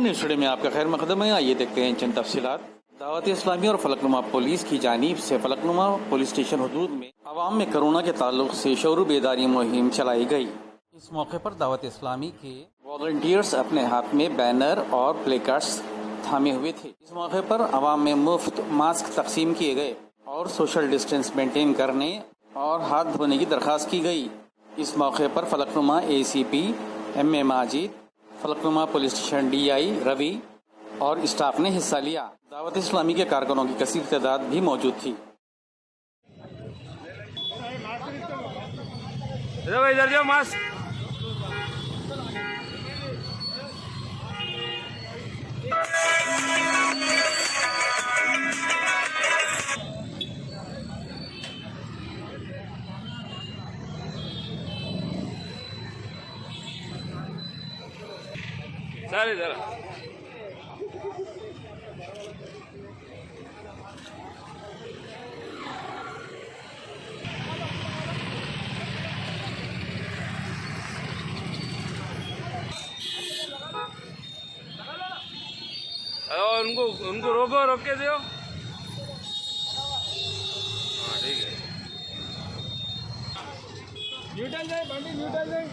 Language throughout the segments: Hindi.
न्यूज़ स्टूडियो में आपका खैर मकदम है। आइए देखते हैं चंद तफसीलात। दावत इस्लामी और फलकनुमा पुलिस की जानीब से फलकनुमा पुलिस स्टेशन हदूद में आवाम में कोरोना के ताल्लुक से शऊर बेदारी मुहिम चलाई गई। इस मौके पर दावत इस्लामी के वॉलंटियर्स अपने हाथ में बैनर और प्लेकार्ड्स थामे हुए थे। इस मौके पर आवाम में मुफ्त मास्क तकसीम किए गए और सोशल डिस्टेंस मेंटेन करने और हाथ धोने की दरख्वास्त की गई। इस मौके पर Falaknuma ACP M.A. Majid, Falaknuma police station DI Ravi और स्टाफ ने हिस्सा लिया। दावत इस्लामी के कारकुनों की कसीर तादाद भी मौजूद थी। इधर जाओ, मास्क सर इधर उनको रोक के दो। हाँ ठीक है। न्यूट्रल जाए बंडी, न्यूट्रल जाए।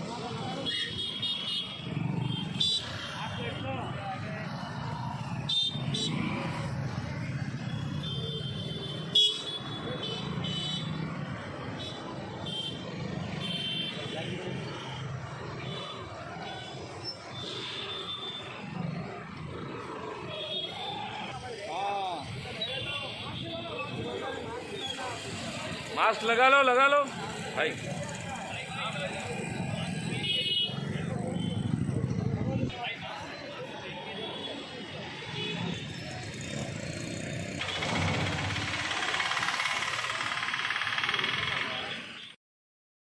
मास्क लगा लो भाई।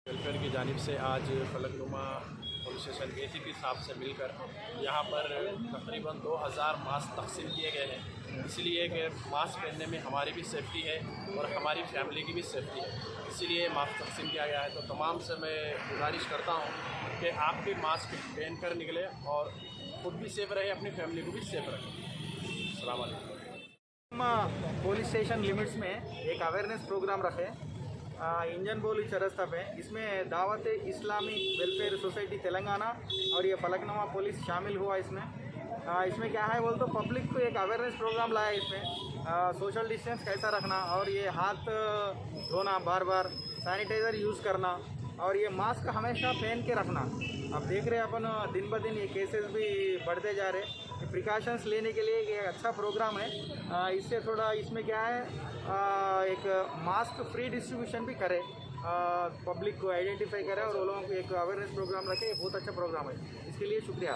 वेलफेयर की जानिब से आज फलकनुमा पुलिस स्टेशन ACP साहब से मिलकर यहाँ पर तकरीबन 2000 मास्क तकसीम किए गए हैं। इसलिए कि मास्क पहनने में हमारी भी सेफ्टी है और हमारी फैमिली की भी सेफ्टी है, इसीलिए मास्क तकसीम किया गया है। तो तमाम से मैं गुजारिश करता हूँ कि आप भी मास्क पहन कर निकले और खुद भी सेफ रहे, अपनी फैमिली को भी सेफ रखें। अस्सलाम वालेकुम। पुलिस स्टेशन लिमिट्स में एक अवेयरनेस प्रोग्राम रखे इंजन बोली चरस्ता पे। इसमें दावत इस्लामी वेलफेयर सोसाइटी तेलंगाना और ये फलकनुमा पुलिस शामिल हुआ। इसमें क्या है बोल तो पब्लिक को एक अवेयरनेस प्रोग्राम लाया। इसमें सोशल डिस्टेंस कैसा रखना और ये हाथ धोना, बार बार सैनिटाइज़र यूज़ करना और ये मास्क हमेशा पहन के रखना। अब देख रहे हैं अपन दिन ब दिन ये केसेस भी बढ़ते जा रहे हैं। प्रिकॉशंस लेने के लिए ये अच्छा प्रोग्राम है। इससे थोड़ा इसमें क्या है एक मास्क फ्री डिस्ट्रीब्यूशन भी करे, पब्लिक को आइडेंटिफाई करे और वो लोगों को एक अवेयरनेस प्रोग्राम रखे। ये बहुत अच्छा प्रोग्राम है, इसके लिए शुक्रिया।